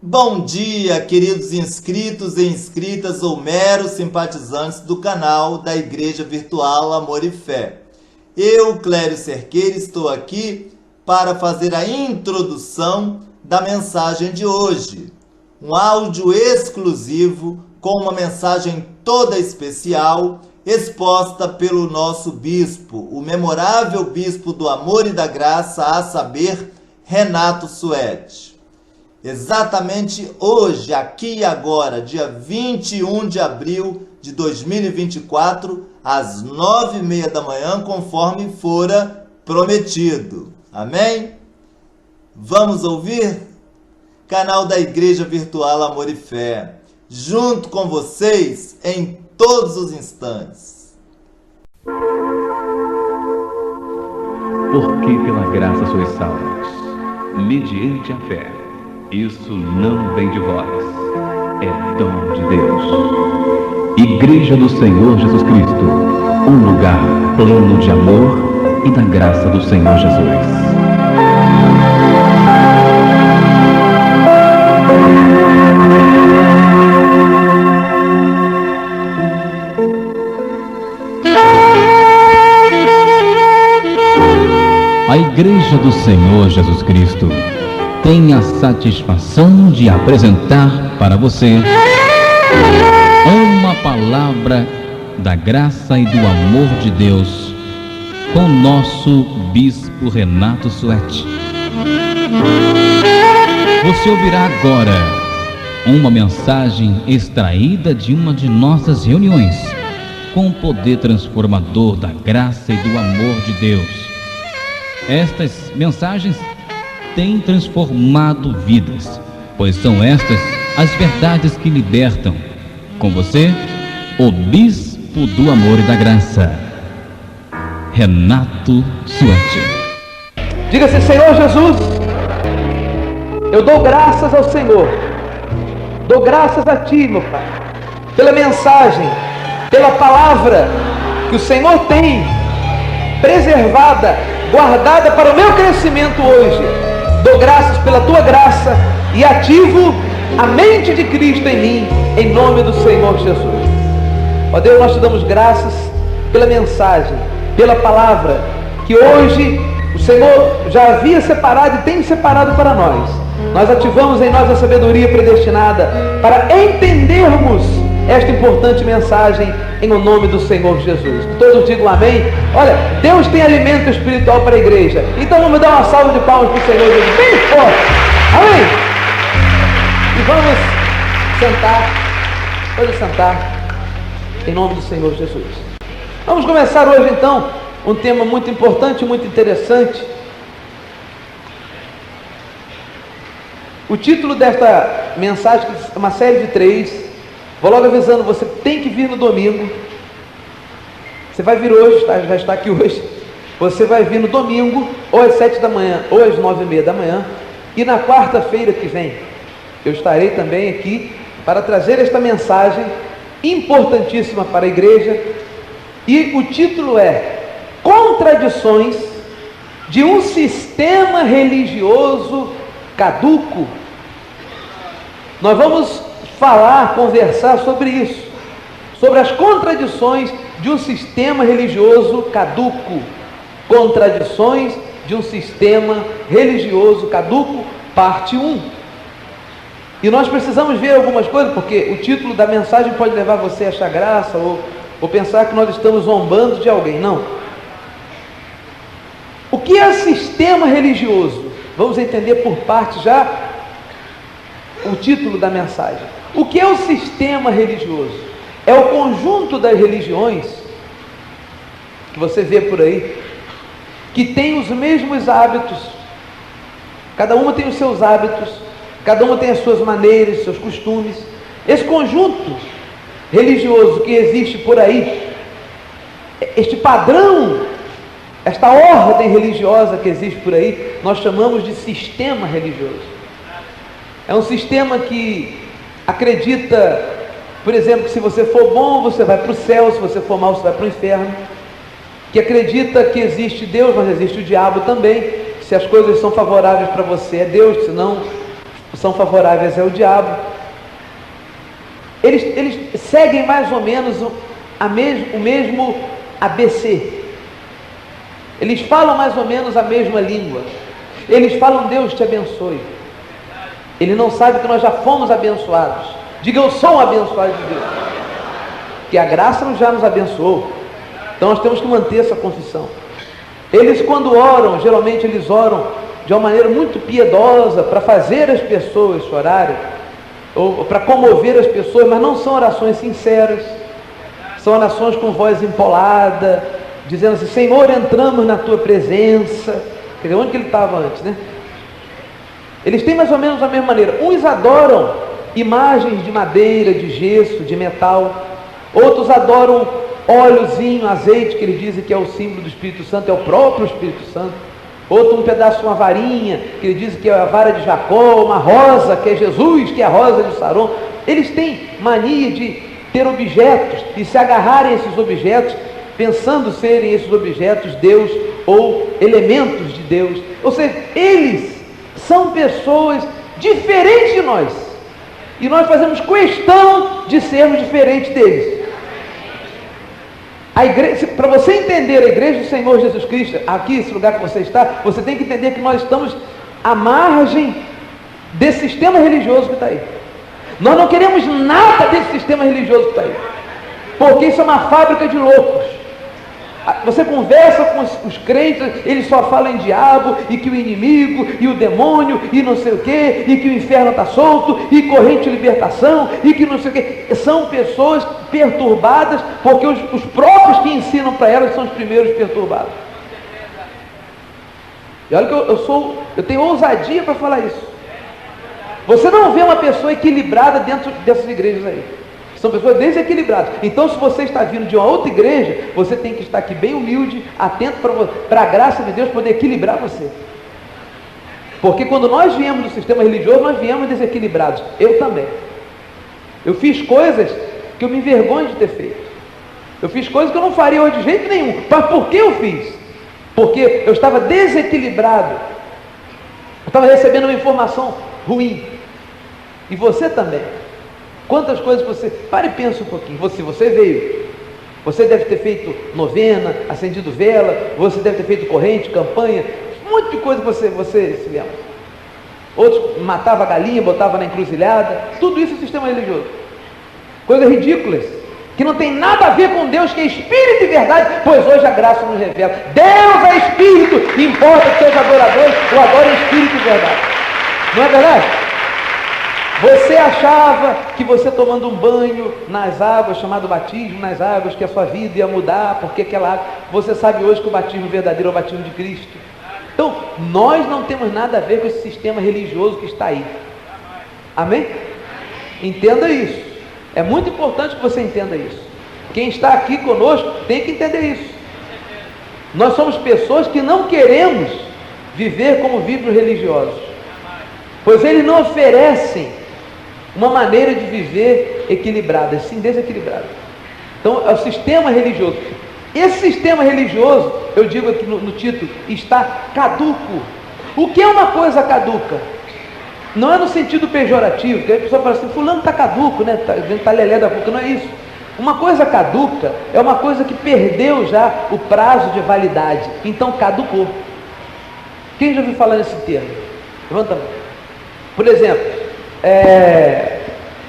Bom dia, queridos inscritos e inscritas ou meros simpatizantes do canal da Igreja Virtual Amor e Fé. Eu, Clério Cerqueira, estou aqui para fazer a introdução da mensagem de hoje. Um áudio exclusivo com uma mensagem toda especial exposta pelo nosso bispo, o memorável bispo do amor e da graça, a saber, Renato Suede. Exatamente hoje, aqui e agora, dia 21 de abril de 2024, às 9h30 da manhã, conforme fora prometido. Amém? Vamos ouvir? Canal da Igreja Virtual Amor e Fé, junto com vocês em todos os instantes. Porque pela graça sois salvos, mediante a fé. Isso não vem de vós, é dom de Deus. Igreja do Senhor Jesus Cristo, um lugar pleno de amor e da graça do Senhor Jesus. A Igreja do Senhor Jesus Cristo tem a satisfação de apresentar para você uma palavra da graça e do amor de Deus com o nosso bispo Renato Suede. Você ouvirá agora uma mensagem extraída de uma de nossas reuniões com o poder transformador da graça e do amor de Deus. Estas mensagens têm transformado vidas, pois são estas as verdades que libertam. Com você, o bispo do amor e da graça, Renato Suede. Diga-se: Senhor Jesus, eu dou graças ao Senhor, dou graças a Ti, meu Pai, pela mensagem, pela palavra que o Senhor tem preservada, guardada para o meu crescimento hoje. Dou graças pela Tua graça e ativo a mente de Cristo em mim, em nome do Senhor Jesus. Ó Deus, nós te damos graças pela mensagem, pela palavra que hoje o Senhor já havia separado e tem separado para nós. Nós ativamos em nós a sabedoria predestinada para entendermos esta importante mensagem em o nome do Senhor Jesus. Todos digam amém. Olha, Deus tem alimento espiritual para a igreja. Então vamos dar uma salva de palmas para o Senhor Jesus, bem forte. Amém? E vamos sentar. Pode sentar. Em nome do Senhor Jesus. Vamos começar hoje então um tema muito importante, muito interessante. O título desta mensagem é uma série de 3. Vou logo avisando, você tem que vir no domingo. Você vai vir hoje, já está aqui hoje. Você vai vir no domingo, ou às 7 da manhã, ou às 9h30 da manhã. E na quarta-feira que vem, eu estarei também aqui para trazer esta mensagem importantíssima para a igreja. E o título é Contradições de um sistema religioso caduco. Nós vamos conversar sobre isso, sobre as contradições de um sistema religioso caduco. Contradições de um sistema religioso caduco, parte 1. E nós precisamos ver algumas coisas, porque o título da mensagem pode levar você a achar graça ou pensar que nós estamos zombando de alguém. Não. O que é sistema religioso? Vamos entender por parte já o título da mensagem. O que é o sistema religioso? É o conjunto das religiões que você vê por aí, que tem os mesmos hábitos. Cada uma tem os seus hábitos, cada uma tem as suas maneiras, seus costumes. Esse conjunto religioso que existe por aí, este padrão, esta ordem religiosa que existe por aí, nós chamamos de sistema religioso. É um sistema que acredita, por exemplo, que se você for bom, você vai para o céu, se você for mal, você vai para o inferno. Que acredita que existe Deus, mas existe o diabo também. Se as coisas são favoráveis para você, é Deus, se não são favoráveis ao diabo. Eles seguem mais ou menos o mesmo ABC. Eles falam mais ou menos a mesma língua. Eles falam: Deus te abençoe. Ele não sabe que nós já fomos abençoados. Diga: eu sou um abençoado de Deus. Que a graça já nos abençoou. Então nós temos que manter essa confissão. Eles, quando oram, geralmente eles oram de uma maneira muito piedosa, para fazer as pessoas chorarem, ou para comover as pessoas, mas não são orações sinceras. São orações com voz empolada, dizendo assim: Senhor, entramos na tua presença. Quer dizer, onde que ele estava antes, né? Eles têm mais ou menos a mesma maneira. Uns adoram imagens de madeira, de gesso, de metal. Outros adoram óleozinho, azeite, que eles dizem que é o símbolo do Espírito Santo, é o próprio Espírito Santo. Outro um pedaço de uma varinha, que eles dizem que é a vara de Jacó, uma rosa, que é Jesus, que é a rosa de Saron. Eles têm mania de ter objetos, de se agarrarem a esses objetos, pensando serem esses objetos Deus ou elementos de Deus. Ou seja, eles são pessoas diferentes de nós, e nós fazemos questão de sermos diferentes deles. A igreja, para você entender a igreja do Senhor Jesus Cristo, aqui, esse lugar que você está, você tem que entender que nós estamos à margem desse sistema religioso que está aí. Nós não queremos nada desse sistema religioso que está aí, porque isso é uma fábrica de loucos. Você conversa com os crentes, eles só falam em diabo, e que o inimigo, e o demônio, e não sei o que, e que o inferno está solto, e corrente de libertação, e que não sei o que. São pessoas perturbadas, porque os próprios que ensinam para elas são os primeiros perturbados. E olha que eu tenho ousadia para falar isso. Você não vê uma pessoa equilibrada dentro dessas igrejas aí. São pessoas desequilibradas. Então, se você está vindo de uma outra igreja, você tem que estar aqui bem humilde, atento para a graça de Deus poder equilibrar você. Porque quando nós viemos do sistema religioso, nós viemos desequilibrados. Eu também. Eu fiz coisas que eu me envergonho de ter feito. Eu fiz coisas que eu não faria hoje de jeito nenhum. Mas por que eu fiz? Porque eu estava desequilibrado. Eu estava recebendo uma informação ruim. E você também. Quantas coisas você... Pare e pensa um pouquinho. Você veio. Você deve ter feito novena, acendido vela. Você deve ter feito corrente, campanha. Um monte de coisa que você se lembra. Outros matavam a galinha, botavam na encruzilhada. Tudo isso é sistema religioso. Coisas ridículas. Que não tem nada a ver com Deus, que é Espírito e verdade. Pois hoje a graça nos revela. Deus é Espírito. Importa que seus adoradores o adorem Espírito e verdade. Não é verdade? Você achava que você tomando um banho nas águas, chamado batismo nas águas, que a sua vida ia mudar, porque aquela água... Você sabe hoje que o batismo verdadeiro é o batismo de Cristo. Então, nós não temos nada a ver com esse sistema religioso que está aí. Amém? Entenda isso. É muito importante que você entenda isso. Quem está aqui conosco tem que entender isso. Nós somos pessoas que não queremos viver como vivem os religiosos, pois eles não oferecem uma maneira de viver equilibrada, sim desequilibrada. Então é o sistema religioso. Esse sistema religioso, eu digo aqui no título, está caduco. O que é uma coisa caduca? Não é no sentido pejorativo, que a pessoa fala assim: fulano está caduco, né? Tá lelé da boca. Não é isso. Uma coisa caduca é uma coisa que perdeu já o prazo de validade, então caducou. Quem já ouviu falar nesse termo? Levanta a mão. Por exemplo,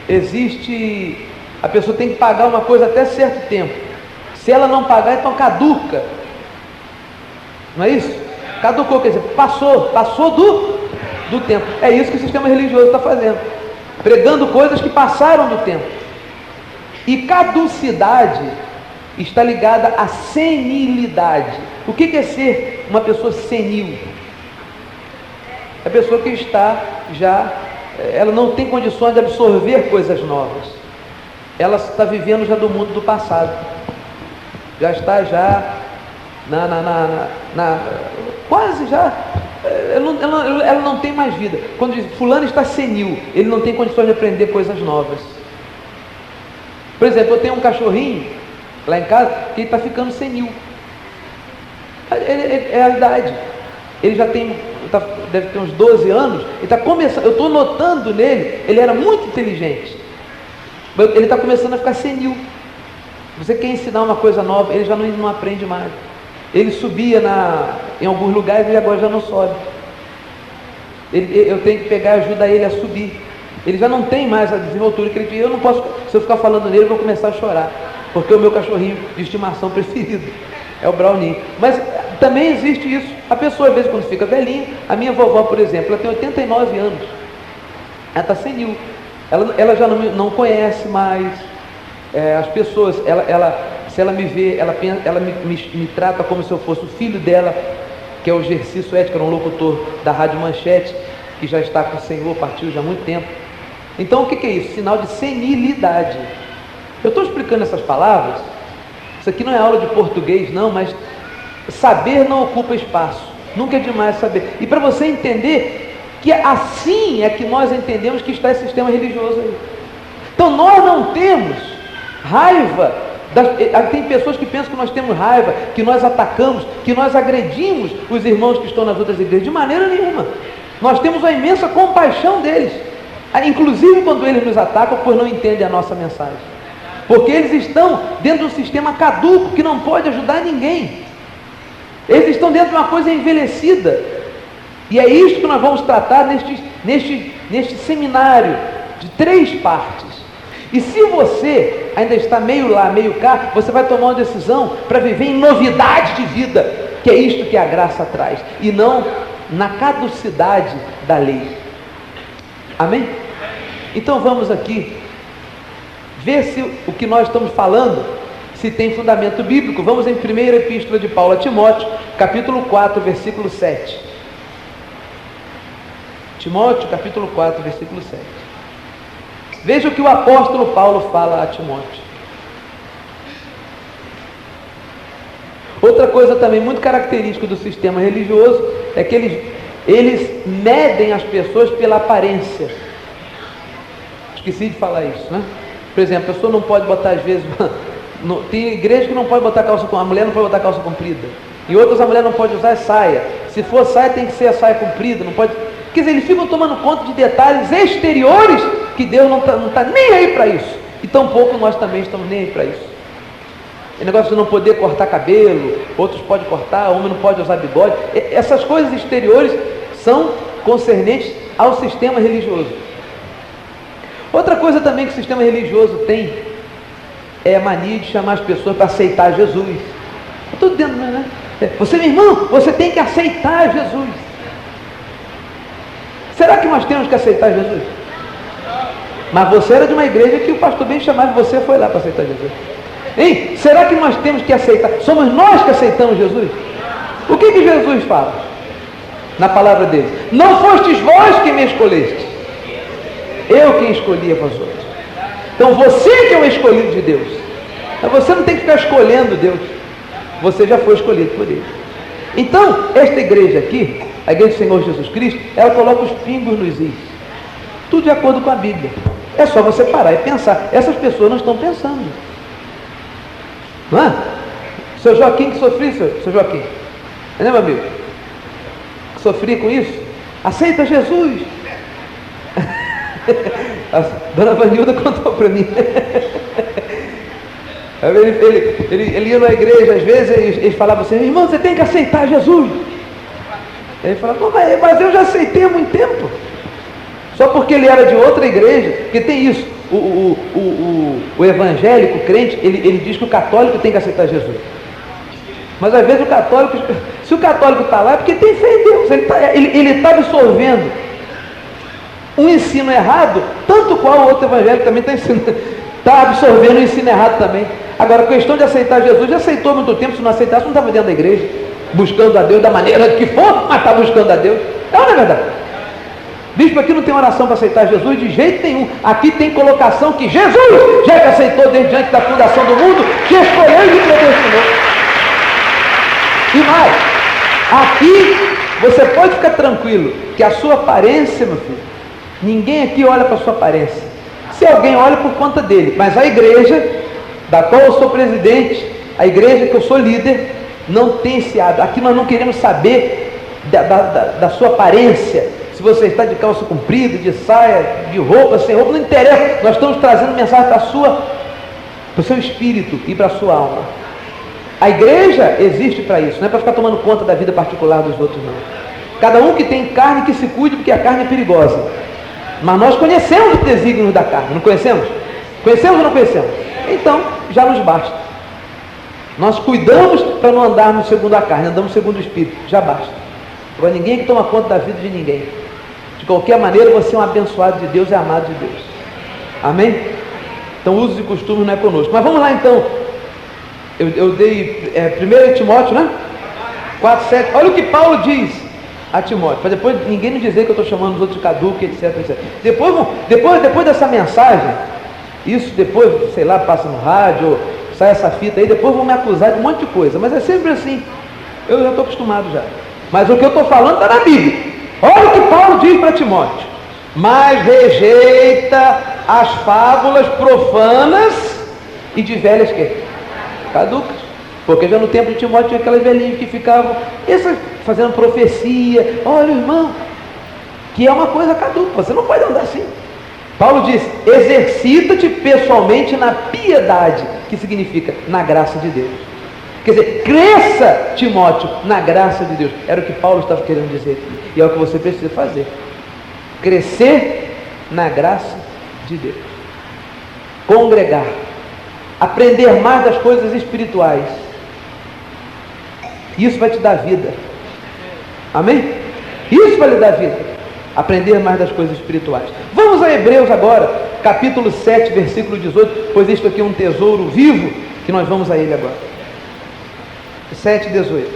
existe, a pessoa tem que pagar uma coisa até certo tempo. Se ela não pagar, então caduca. Não é isso? Caducou, quer dizer, passou do tempo. É isso que o sistema religioso está fazendo, pregando coisas que passaram do tempo. E caducidade está ligada à senilidade. O que é ser uma pessoa senil? É a pessoa que está já, ela não tem condições de absorver coisas novas. Ela está vivendo já do mundo do passado. Já está quase já, ela não tem mais vida. Quando diz fulano está senil, ele não tem condições de aprender coisas novas. Por exemplo, eu tenho um cachorrinho lá em casa que ele está ficando senil. É a idade. Ele já tem deve ter uns 12 anos, ele está começando, eu estou notando nele, ele era muito inteligente, ele está começando a ficar senil. Você quer ensinar uma coisa nova, ele já não aprende mais. Ele subia em alguns lugares e agora já não sobe. Eu tenho que pegar e ajudar ele a subir. Ele já não tem mais a desenvoltura que ele tinha. Eu não posso, se eu ficar falando nele, eu vou começar a chorar, porque é o meu cachorrinho de estimação preferido é o Brownie. Mas também existe isso. A pessoa às vezes quando fica velhinha, a minha vovó, por exemplo, ela tem 89 anos, ela está senil, ela já não conhece mais as pessoas, se ela me vê, ela me trata como se eu fosse o filho dela, que é o Gersi Suete, que era um locutor da Rádio Manchete, que já está com o Senhor, partiu já há muito tempo. Então o que é isso? Sinal de senilidade. Eu estou explicando essas palavras, isso aqui não é aula de português não, mas saber não ocupa espaço, nunca é demais saber. E para você entender que assim é que nós entendemos que está esse sistema religioso aí. Então nós não temos raiva, tem pessoas que pensam que nós temos raiva, que nós atacamos, que nós agredimos os irmãos que estão nas outras igrejas. De maneira nenhuma. Nós temos uma imensa compaixão deles, inclusive quando eles nos atacam, pois não entendem a nossa mensagem, porque eles estão dentro de um sistema caduco que não pode ajudar ninguém. Eles estão dentro de uma coisa envelhecida, e é isso que nós vamos tratar neste seminário de 3 partes. E se você ainda está meio lá, meio cá, você vai tomar uma decisão para viver em novidade de vida, que é isto que a graça traz, e não na caducidade da lei. Amém? Então vamos aqui ver se o que nós estamos falando, se tem fundamento bíblico. Vamos em 1ª Epístola de Paulo a Timóteo, capítulo 4, versículo 7. Timóteo, capítulo 4, versículo 7. Veja o que o apóstolo Paulo fala a Timóteo. Outra coisa também muito característica do sistema religioso é que eles medem as pessoas pela aparência. Esqueci de falar isso, né? Por exemplo, a pessoa não pode botar às vezes... tem igreja que não pode botar calça comprida, a mulher não pode botar calça comprida. E outras a mulher não pode usar saia. Se for saia, tem que ser a saia comprida, não pode... Quer dizer, eles ficam tomando conta de detalhes exteriores que Deus não está nem aí para isso. E tampouco nós também estamos nem aí para isso. O negócio de não poder cortar cabelo, outros podem cortar, homem não pode usar bigode. Essas coisas exteriores são concernentes ao sistema religioso. Outra coisa também que o sistema religioso tem é a mania de chamar as pessoas para aceitar Jesus. Eu estou dizendo, né? Você, meu irmão, você tem que aceitar Jesus. Será que nós temos que aceitar Jesus? Mas você era de uma igreja que o pastor bem chamado, você foi lá para aceitar Jesus. Hein? Será que nós temos que aceitar? Somos nós que aceitamos Jesus? O que Jesus fala na palavra dele? Não fostes vós que me escolhestes, eu quem escolhi a vós outros. Então você que é o escolhido de Deus. Mas você não tem que ficar escolhendo Deus, você já foi escolhido por Ele. Então esta igreja aqui, a igreja do Senhor Jesus Cristo, ela coloca os pingos nos is, tudo de acordo com a Bíblia. É só você parar e pensar. Essas pessoas não estão pensando, não é? Seu Joaquim que sofri, seu Joaquim, meu amigo, que sofri com isso, aceita Jesus. A dona Vanilda contou para mim. Ele ia na igreja, às vezes eles falavam assim: irmão, você tem que aceitar Jesus. Ele falava: não, mas eu já aceitei há muito tempo. Só porque ele era de outra igreja, porque tem isso. O evangélico, o crente, ele diz que o católico tem que aceitar Jesus. Mas às vezes o católico, se o católico está lá, é porque tem fé em Deus. Ele está absorvendo um ensino errado, tanto qual o outro evangélico também está absorvendo um ensino errado também. Agora, a questão de aceitar Jesus, já aceitou há muito tempo. Se não aceitasse, não estava dentro da igreja, buscando a Deus da maneira que for, mas está buscando a Deus. Não é verdade? Bispo, aqui não tem oração para aceitar Jesus de jeito nenhum. Aqui tem colocação que Jesus, já que aceitou desde diante da fundação do mundo, que escolheu e que predestinou. E mais, aqui você pode ficar tranquilo que a sua aparência, meu filho, ninguém aqui olha para a sua aparência. Se alguém olha, por conta dele. Mas a igreja da qual eu sou presidente, a igreja que eu sou líder, não tem esse hábito. Aqui nós não queremos saber da sua aparência, se você está de calça comprida, de saia, de roupa, sem roupa, não interessa. Nós estamos trazendo mensagem para o seu espírito e para a sua alma. A igreja existe para isso, não é para ficar tomando conta da vida particular dos outros, não. Cada um que tem carne que se cuide, porque a carne é perigosa. Mas nós conhecemos os desígnios da carne, não conhecemos? Conhecemos ou não conhecemos? Então, já nos basta. Nós cuidamos para não andarmos segundo a carne, andamos segundo o Espírito, já basta. Agora ninguém que toma conta da vida de ninguém. De qualquer maneira, você é um abençoado de Deus e amado de Deus. Amém? Então, usos e costumes não é conosco. Mas vamos lá então. Eu dei 1 Timóteo, né? 4:7. Olha o que Paulo diz a Timóteo, para depois ninguém me dizer que eu estou chamando os outros de caduco, etc, etc. Depois dessa mensagem, isso depois, sei lá, passa no rádio, sai essa fita aí, depois vão me acusar de um monte de coisa, mas é sempre assim. Eu já estou acostumado já. Mas o que eu estou falando está na Bíblia. Olha o que Paulo diz para Timóteo: mas rejeita as fábulas profanas e de velhas caducas. Porque já no tempo de Timóteo tinha aquelas velhinhas que ficavam fazendo profecia. Olha, irmão, que é uma coisa caduca, você não pode andar assim. Paulo diz: exercita-te pessoalmente na piedade, que significa na graça de Deus. Quer dizer, cresça, Timóteo, na graça de Deus. Era o que Paulo estava querendo dizer aqui. E é o que você precisa fazer. Crescer na graça de Deus. Congregar. Aprender mais das coisas espirituais. Isso vai te dar vida. Amém? Isso vai lhe dar vida. Aprender mais das coisas espirituais. Vamos a Hebreus agora, capítulo 7, versículo 18, pois isto aqui é um tesouro vivo, que nós vamos a ele agora. 7:18.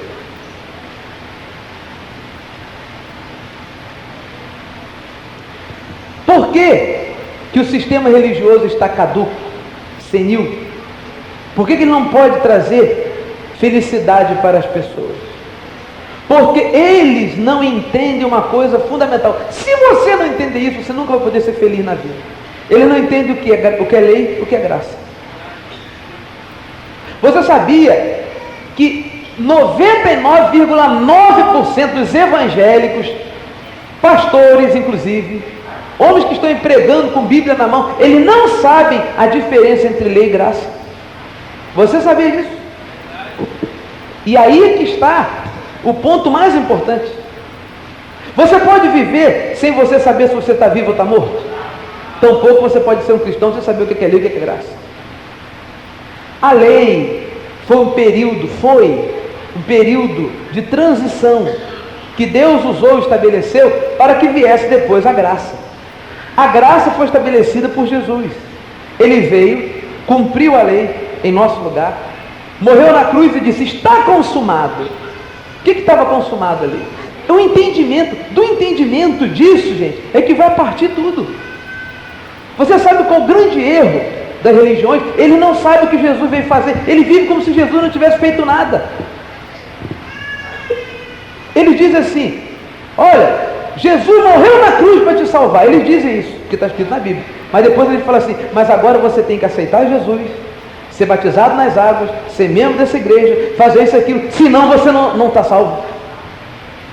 Por que o sistema religioso está caduco, senil? Por que ele não pode trazer felicidade para as pessoas? Porque eles não entendem uma coisa fundamental. Se você não entender isso, você nunca vai poder ser feliz na vida. Ele não entende o que é lei, o que é graça. Você sabia que 99,9% dos evangélicos, pastores inclusive, homens que estão empregando com Bíblia na mão, eles não sabem a diferença entre lei e graça? Você sabia disso? E aí é que está o ponto mais importante. Você pode viver sem você saber se você está vivo ou está morto? Tampouco você pode ser um cristão sem saber o que é lei e o que é graça. A lei foi um período de transição que Deus usou e estabeleceu para que viesse depois a graça. A graça foi estabelecida por Jesus. Ele veio, cumpriu a lei em nosso lugar, morreu na cruz e disse: está consumado. O que estava consumado ali? O entendimento. Do entendimento disso, gente, é que vai partir tudo. Você sabe qual o grande erro das religiões? Ele não sabe o que Jesus veio fazer. Ele vive como se Jesus não tivesse feito nada. Ele diz assim: olha, Jesus morreu na cruz para te salvar. Eles dizem isso, que está escrito na Bíblia. Mas depois ele fala assim: mas agora você tem que aceitar Jesus, ser batizado nas águas, ser membro dessa igreja, fazer isso e aquilo, senão você não está salvo.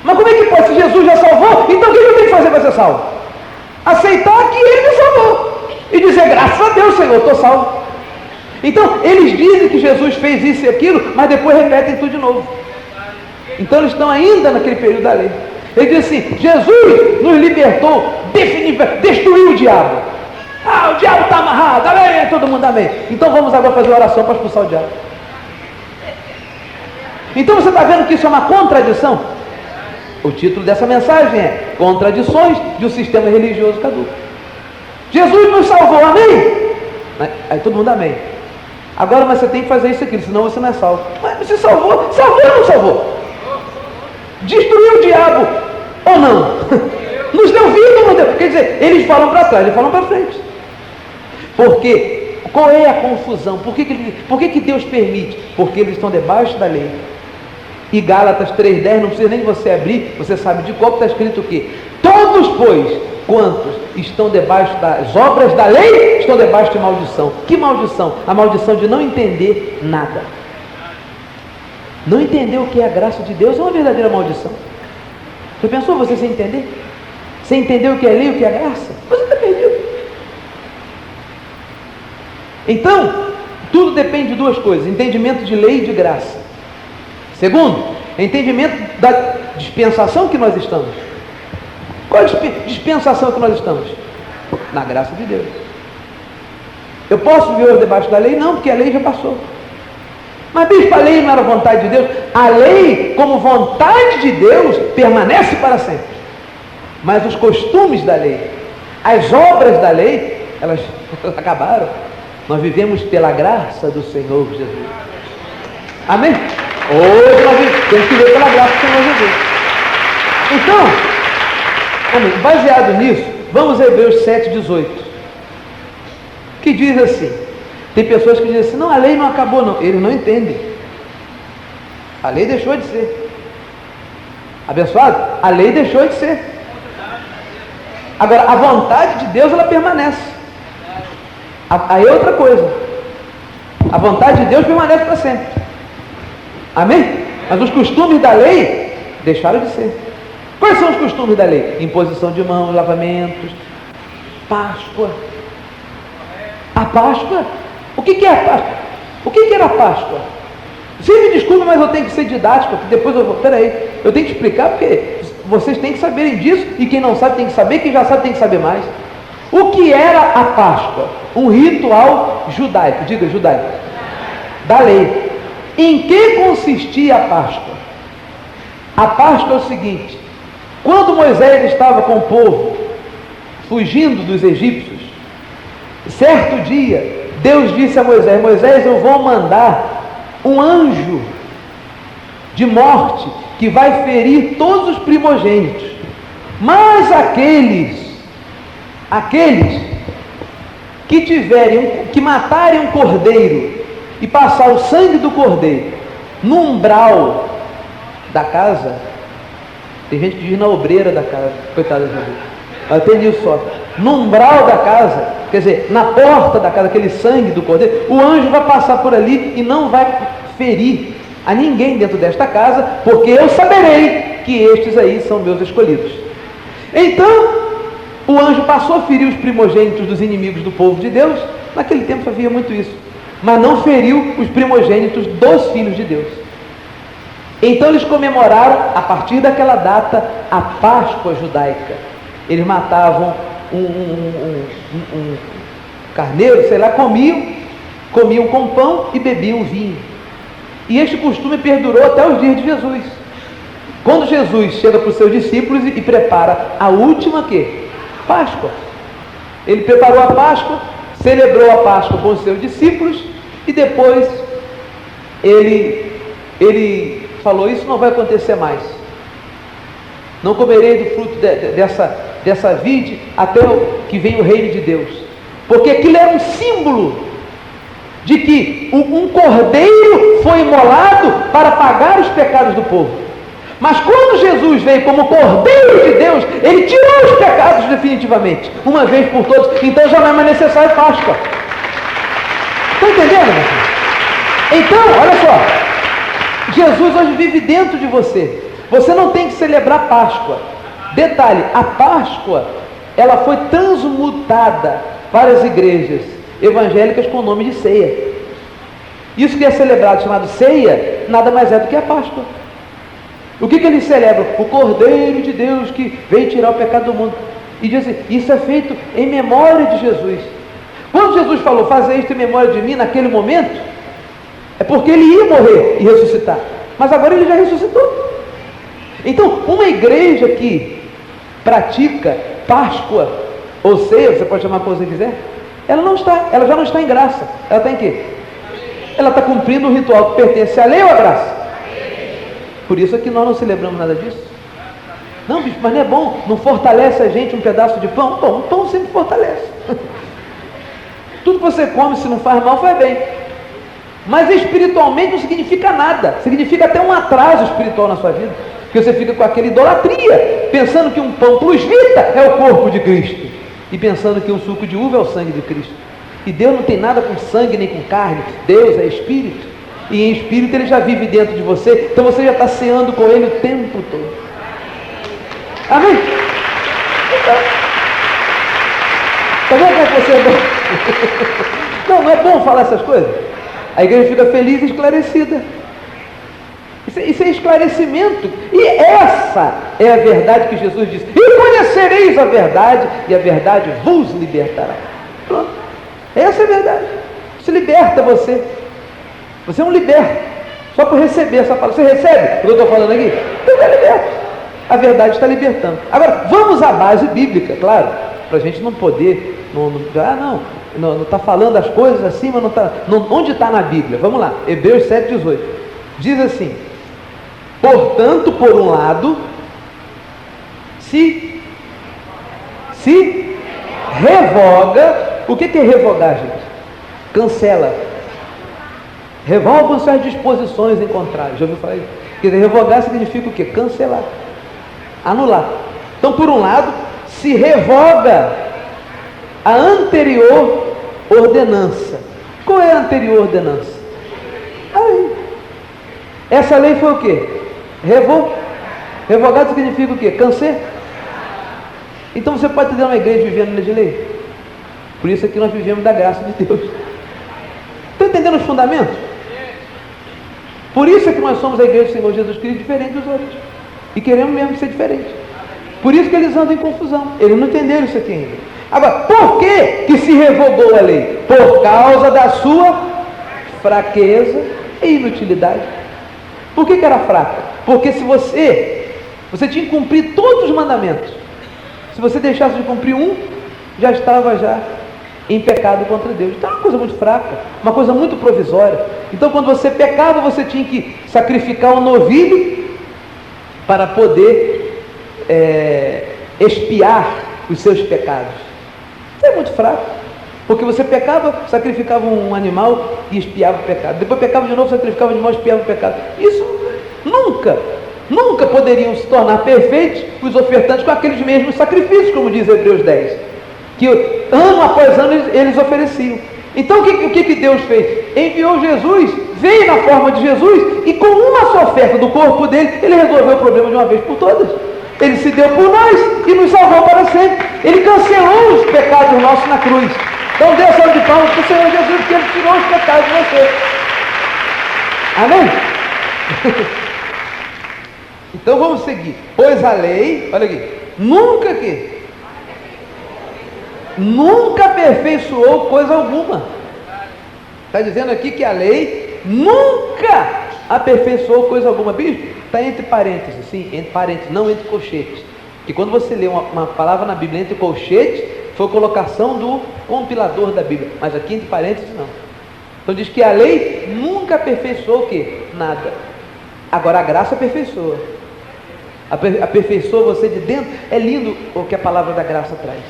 Mas como é que pode? Se Jesus já salvou, então o que eu tenho que fazer para ser salvo? Aceitar que Ele me salvou e dizer: graças a Deus, Senhor, estou salvo. Então eles dizem que Jesus fez isso e aquilo, mas depois repetem tudo de novo. Então eles estão ainda naquele período da lei. Ele diz assim: Jesus nos libertou definitivamente, destruiu o diabo. O diabo está amarrado, amém, todo mundo amém. Então vamos agora fazer uma oração para expulsar o diabo. Então você está vendo que isso é uma contradição? O título dessa mensagem é Contradições de um Sistema Religioso Caduco. Jesus nos salvou, amém? Aí todo mundo amém. Agora mas você tem que fazer isso aqui, senão você não é salvo. Mas você salvou? Salvou ou não salvou? Destruiu o diabo ou não? Nos deu vida ou não deu? Quer dizer, eles falam para trás, eles falam para frente. Por quê? Qual é a confusão? Por que Deus permite? Porque eles estão debaixo da lei. E Gálatas 3:10, não precisa nem você abrir, você sabe de qual está escrito o quê? Todos, pois, quantos estão debaixo das obras da lei, estão debaixo de maldição. Que maldição? A maldição de não entender nada. Não entender o que é a graça de Deus é uma verdadeira maldição. Já pensou você sem entender? Sem entender o que é lei e o que é graça? Você está perdido. Então, tudo depende de duas coisas: entendimento de lei e de graça. Segundo, entendimento da dispensação que nós estamos. Qual é a dispensação que nós estamos? Na graça de Deus. Eu posso viver debaixo da lei? Não, porque a lei já passou. Mas bispo, a lei não era vontade de Deus? A lei, como vontade de Deus, permanece para sempre. Mas os costumes da lei, as obras da lei, elas acabaram. Nós vivemos pela graça do Senhor Jesus. Amém? Hoje nós temos que viver pela graça do Senhor Jesus. Então, amém, baseado nisso, vamos a Hebreus 7,18, que diz assim: tem pessoas que dizem assim, não, a lei não acabou, não. Eles não entendem. A lei deixou de ser. Abençoado? A lei deixou de ser. Agora, a vontade de Deus, ela permanece. Aí é outra coisa. A vontade de Deus permanece para sempre. Amém? Mas os costumes da lei deixaram de ser. Quais são os costumes da lei? Imposição de mãos, lavamentos, Páscoa. A Páscoa? O que é a Páscoa? O que era a Páscoa? Você me desculpe, mas eu tenho que ser didático, porque depois eu vou... Peraí, eu tenho que explicar, porque vocês têm que saberem disso, e quem não sabe tem que saber, quem já sabe tem que saber mais. O que era a Páscoa? Um ritual judaico, diga judaico, da lei. Em que consistia a Páscoa? A Páscoa é o seguinte: quando Moisés estava com o povo, fugindo dos egípcios, certo dia, Deus disse a Moisés: Moisés, eu vou mandar um anjo de morte que vai ferir todos os primogênitos, mas aqueles que matarem um cordeiro e passar o sangue do cordeiro no umbral da casa, tem gente que diz na obreira da casa, coitada da gente, mas tem isso só, no umbral da casa, quer dizer, na porta da casa, aquele sangue do cordeiro, o anjo vai passar por ali e não vai ferir a ninguém dentro desta casa, porque eu saberei que estes aí são meus escolhidos. Então, o anjo passou a ferir os primogênitos dos inimigos do povo de Deus. Naquele tempo havia muito isso, mas não feriu os primogênitos dos filhos de Deus. Então eles comemoraram, a partir daquela data, a Páscoa judaica. Eles matavam um carneiro, sei lá, comiam com pão e bebiam vinho. E este costume perdurou até os dias de Jesus. Quando Jesus chega para os seus discípulos e prepara a última Páscoa. Ele preparou a Páscoa, celebrou a Páscoa com os seus discípulos e depois ele falou: isso não vai acontecer mais. Não comerei do fruto dessa vide até que venha o reino de Deus. Porque aquilo era um símbolo de que um cordeiro foi imolado para pagar os pecados do povo. Mas quando Jesus veio como cordeiro de Deus, ele tirou os pecados definitivamente, uma vez por todas. Então já não é mais necessário Páscoa. Está entendendo, meu filho? Então, olha só, Jesus hoje vive dentro de você. Você não tem que celebrar Páscoa. Detalhe, a Páscoa, ela foi transmutada para as igrejas evangélicas com o nome de ceia. Isso que é celebrado, chamado ceia, nada mais é do que a Páscoa. O que eles celebram? O Cordeiro de Deus que veio tirar o pecado do mundo. E diz assim, isso é feito em memória de Jesus. Quando Jesus falou, fazer isto em memória de mim, naquele momento, é porque ele ia morrer e ressuscitar. Mas agora ele já ressuscitou. Então, uma igreja que pratica Páscoa ou ceia, você pode chamar como você quiser, ela já não está em graça. Ela está em quê? Ela está cumprindo um ritual que pertence à lei ou à graça? Por isso é que nós não celebramos nada disso. Não, bicho, mas não é bom, não fortalece a gente um pedaço de pão? Bom, o pão sempre fortalece. Tudo que você come, se não faz mal, faz bem. Mas espiritualmente não significa nada. Significa até um atraso espiritual na sua vida. Porque você fica com aquela idolatria, pensando que um pão plus vita é o corpo de Cristo. E pensando que um suco de uva é o sangue de Cristo. E Deus não tem nada com sangue nem com carne. Deus é espírito. E em espírito ele já vive dentro de você. Então você já está ceando com ele o tempo todo. Amém? Então, tá vendo como é que você é bom? Não é bom falar essas coisas? A igreja fica feliz e esclarecida. Isso é esclarecimento. E essa é a verdade que Jesus disse: e conhecereis a verdade, e a verdade vos libertará. Pronto. Essa é a verdade. Se liberta você. Você é um liberto. Só por receber essa palavra. Você recebe o que eu estou falando aqui? Você está liberto. A verdade está libertando. Agora, vamos à base bíblica, claro, para a gente não poder, não está falando as coisas assim, mas não está. Onde está na Bíblia? Vamos lá, Hebreus 7,18. Diz assim: portanto, por um lado, se revoga. O que é revogar, gente? Cancela. Revogam-se as disposições em contrário. Já ouviu falar isso? Quer dizer, revogar significa o quê? Cancelar. Anular. Então, por um lado, se revoga a anterior ordenança. Qual é a anterior ordenança? Aí. Essa lei foi o quê? Revogado significa o quê? Cancelar. Então você pode ter uma igreja vivendo de lei. Por isso é que nós vivemos da graça de Deus. Estão entendendo os fundamentos? Por isso é que nós somos a igreja do Senhor Jesus Cristo diferente dos outros. E queremos mesmo ser diferente. Por isso que eles andam em confusão. Eles não entenderam isso aqui ainda. Agora, por que se revogou a lei? Por causa da sua fraqueza e inutilidade. Por que era fraca? Porque se você tinha que cumprir todos os mandamentos. Se você deixasse de cumprir um, já estava em pecado contra Deus. Então é uma coisa muito fraca, uma coisa muito provisória. Então quando você pecava, você tinha que sacrificar um novilho para poder expiar os seus pecados. Isso é muito fraco, porque você pecava, sacrificava um animal e expiava o pecado. Depois pecava de novo, sacrificava o animal e expiava o pecado. Isso nunca poderiam se tornar perfeitos os ofertantes com aqueles mesmos sacrifícios, como diz Hebreus 10. Que ano após ano eles ofereciam. Então o que Deus fez? Enviou Jesus, veio na forma de Jesus, e com uma só oferta do corpo dele, ele resolveu o problema de uma vez por todas. Ele se deu por nós e nos salvou para sempre. Ele cancelou os pecados nossos na cruz. Então dê salve de palmas para o Senhor Jesus, porque ele tirou os pecados de você. Amém? Então vamos seguir. Pois a lei, olha aqui, nunca aperfeiçoou coisa alguma. Está dizendo aqui que a lei nunca aperfeiçoou coisa alguma. Bicho, está entre parênteses, sim, entre parênteses, não entre colchetes. Que quando você lê uma palavra na Bíblia entre colchetes, foi colocação do compilador da Bíblia. Mas aqui entre parênteses não. Então diz que a lei nunca aperfeiçoou o quê? Nada. Agora a graça aperfeiçoa. Aperfeiçoa você de dentro. É lindo o que a palavra da graça traz.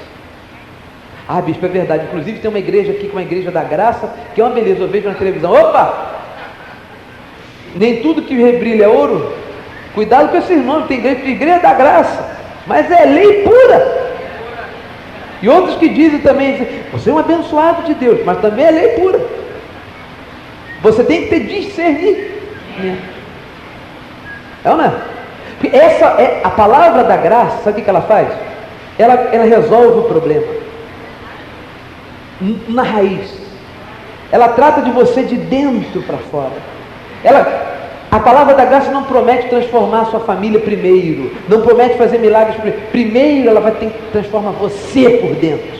Ah, bispo, é verdade. Inclusive tem uma igreja aqui, que é uma igreja da graça, que é uma beleza. Eu vejo na televisão. Opa! Nem tudo que brilha é ouro. Cuidado com esses nomes. Tem igreja da graça, mas é lei pura. E outros que dizem também, você é um abençoado de Deus, mas também é lei pura. Você tem que ter discernimento. É ou não é? Essa é a palavra da graça. Sabe o que ela faz? Ela resolve o problema na raiz. Ela trata de você de dentro para fora. A palavra da graça não promete transformar a sua família primeiro, não promete fazer milagres primeiro, ela vai ter que transformar você por dentro.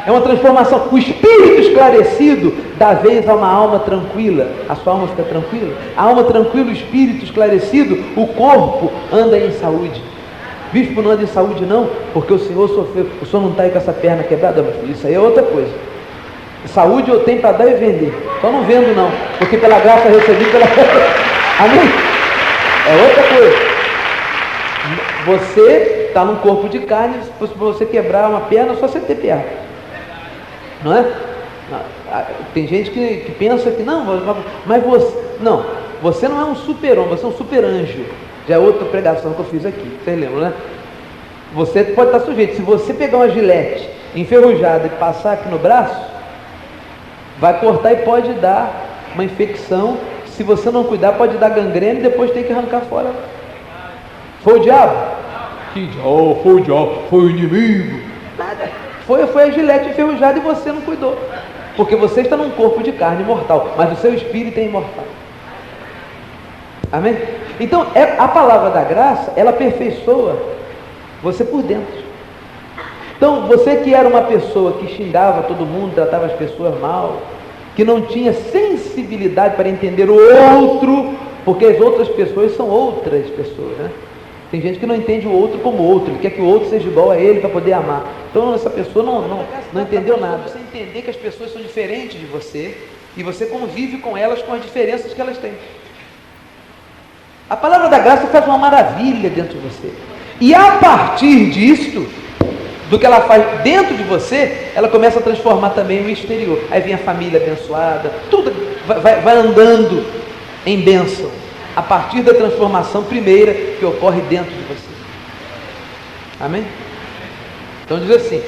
É uma transformação. O espírito esclarecido dá vez a uma alma tranquila. A sua alma fica tranquila? A alma tranquila, o espírito esclarecido, o corpo anda em saúde. Bispo, não anda em saúde não, porque o senhor sofreu. O senhor não está aí com essa perna quebrada, meu filho? Isso aí é outra coisa. Saúde eu tenho para dar e vender. Só não vendo não, porque pela graça recebi pela... Amém? É outra coisa. Você está num corpo de carne, se fosse para você quebrar uma perna, é só você ter perna. Não é? Tem gente que pensa que não, mas você não é um super-homem, você é um super-anjo. Já é outra pregação que eu fiz aqui, vocês lembram, né? Você pode estar sujeito. Se você pegar uma gilete enferrujada e passar aqui no braço, vai cortar e pode dar uma infecção. Se você não cuidar, pode dar gangrena e depois tem que arrancar fora. Foi o diabo? Que foi o inimigo. Nada. Foi a gilete enferrujada e você não cuidou. Porque você está num corpo de carne mortal, mas o seu espírito é imortal. Amém? Então, a palavra da graça, ela aperfeiçoa você por dentro. Então, você que era uma pessoa que xingava todo mundo, tratava as pessoas mal, que não tinha sensibilidade para entender o outro, porque as outras pessoas são outras pessoas, né? Tem gente que não entende o outro como outro, ele quer que o outro seja igual a ele para poder amar. Então essa pessoa não entendeu nada. Você entender que as pessoas são diferentes de você e você convive com elas com as diferenças que elas têm. A palavra da graça faz uma maravilha dentro de você. E a partir disto, do que ela faz dentro de você, ela começa a transformar também o exterior. Aí vem a família abençoada, tudo vai andando em bênção. A partir da transformação primeira que ocorre dentro de você. Amém? Então diz assim,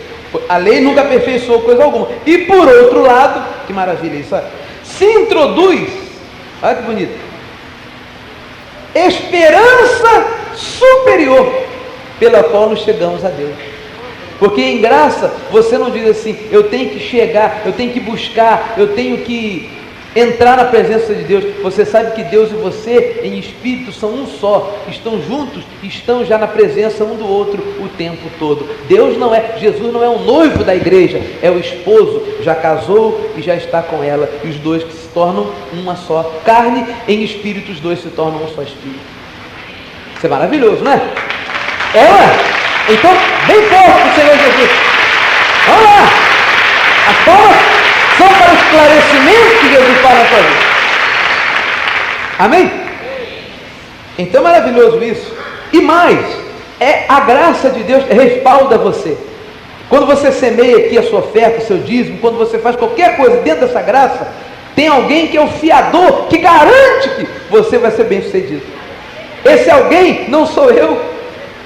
a lei nunca aperfeiçoou coisa alguma. E por outro lado, que maravilha isso, olha, se introduz, olha que bonito, esperança superior pela qual nos chegamos a Deus. Porque em graça, você não diz assim, eu tenho que chegar, eu tenho que buscar, eu tenho que entrar na presença de Deus. Você sabe que Deus e você em espírito são um só, estão juntos, estão já na presença um do outro o tempo todo. Jesus não é o noivo da igreja, é o esposo, já casou e já está com ela, e os dois que se tornam uma só carne, em espírito os dois se tornam um só espírito. Isso é maravilhoso, não é? Então, bem forte para o Senhor Jesus. Vamos lá! As palmas são para o esclarecimento que Jesus fala na sua vida. Amém? Então é maravilhoso isso. E mais, a graça de Deus respalda você. Quando você semeia aqui a sua oferta, o seu dízimo, quando você faz qualquer coisa dentro dessa graça, tem alguém que é o fiador, que garante que você vai ser bem sucedido. Esse alguém não sou eu,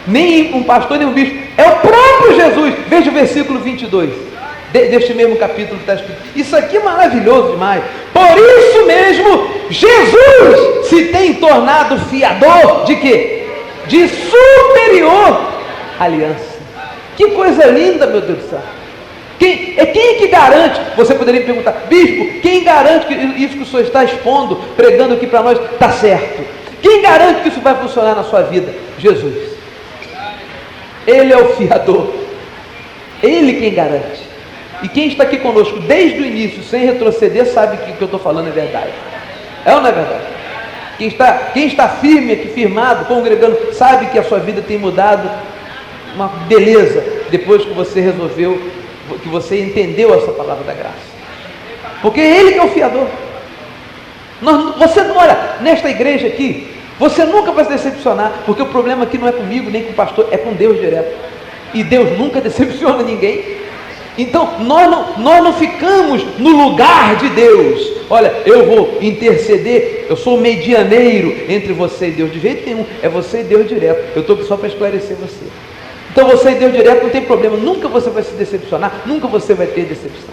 nem um pastor, nem um bispo, é o próprio Jesus. Veja o versículo 22 deste mesmo capítulo que está escrito. Isso aqui é maravilhoso demais. Por isso mesmo, Jesus se tem tornado fiador de quê? De superior aliança. Que coisa linda, meu Deus do céu. Quem que garante? Você poderia me perguntar, bispo, quem garante que isso que o senhor está expondo, pregando aqui para nós, está certo? Quem garante que isso vai funcionar na sua vida? Jesus. Ele é o fiador. Ele quem garante. E quem está aqui conosco desde o início, sem retroceder, sabe que o que eu estou falando é verdade. É ou não é verdade? Quem está firme aqui, firmado, congregando, sabe que a sua vida tem mudado. Uma beleza, depois que você resolveu, que você entendeu essa palavra da graça. Porque é Ele que é o fiador. Olha, nesta igreja aqui, você nunca vai se decepcionar, porque o problema aqui não é comigo, nem com o pastor, é com Deus direto. E Deus nunca decepciona ninguém. Então, nós não ficamos no lugar de Deus. Olha, eu vou interceder, eu sou medianeiro entre você e Deus. De jeito nenhum, é você e Deus direto. Eu estou aqui só para esclarecer você. Então, você e Deus direto não tem problema. Nunca você vai se decepcionar, nunca você vai ter decepção.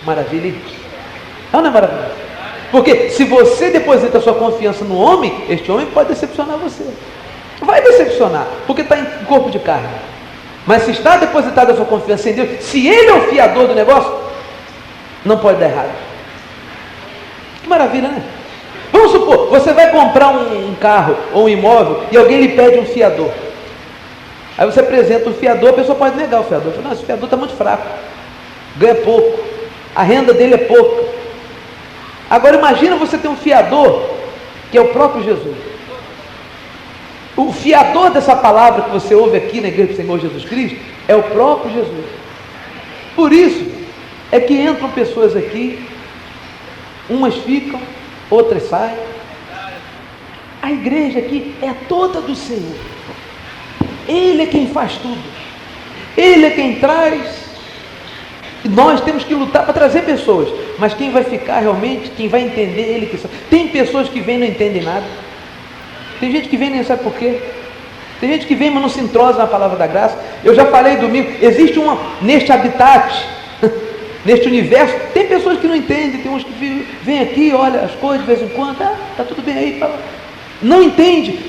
Maravilha, hein? Não é maravilha? Porque se você deposita a sua confiança no homem, este homem pode decepcionar você. Vai decepcionar, porque está em corpo de carne. Mas se está depositada a sua confiança em Deus, se Ele é o fiador do negócio, não pode dar errado. Que maravilha, né? Vamos supor, você vai comprar um carro ou um imóvel e alguém lhe pede um fiador. Aí você apresenta o fiador, a pessoa pode negar o fiador. Fala, não, esse fiador está muito fraco, ganha pouco, a renda dele é pouca. Agora imagina você ter um fiador, que é o próprio Jesus. O fiador dessa palavra que você ouve aqui na igreja do Senhor Jesus Cristo é o próprio Jesus. Por isso é que entram pessoas aqui, umas ficam, outras saem. A igreja aqui é toda do Senhor. Ele é quem faz tudo. Ele é quem traz. Nós temos que lutar para trazer pessoas, mas quem vai ficar realmente, quem vai entender, Ele que sabe. Tem pessoas que vêm e não entendem nada. Tem gente que vem e nem sabe por quê. Tem gente que vem, mas não se entrosa na palavra da graça. Eu já falei domingo, existe neste habitat, neste universo, tem pessoas que não entendem, tem uns que vêm aqui, olha as coisas de vez em quando, está tudo bem aí, não entende,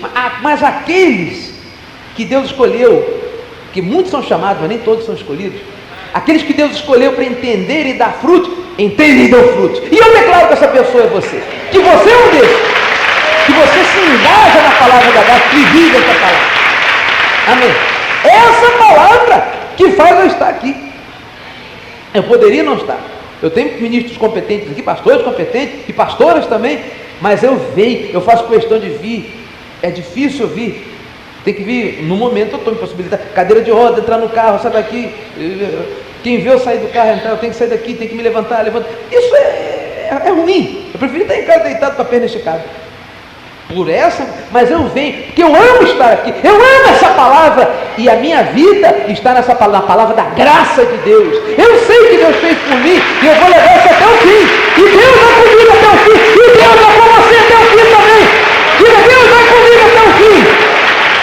mas aqueles que Deus escolheu, que muitos são chamados, mas nem todos são escolhidos, aqueles que Deus escolheu para entender e dar fruto, entendem e dão frutos. E eu declaro que essa pessoa é você, que você é um desses, que você se engaja na palavra da graça e vive essa palavra. Amém? Essa palavra que faz eu estar aqui. Eu poderia não estar. Eu tenho ministros competentes aqui, pastores competentes e pastoras também, mas eu venho, eu faço questão de vir. É difícil eu vir. Tem que vir, no momento eu estou impossibilitado. Cadeira de roda, entrar no carro, sai daqui. Quem vê eu sair do carro, entrar, eu tenho que sair daqui, tem que me levantar. Isso é ruim. Eu prefiro estar em casa deitado com a perna esticada. Por essa, mas eu venho, porque eu amo estar aqui, eu amo essa palavra, e a minha vida está nessa palavra, na palavra da graça de Deus. Eu sei que Deus fez por mim, e eu vou levar isso até o fim, e Deus vai comigo até o fim, e Deus vai com você até o fim também. Diga, Deus vai comigo até o fim,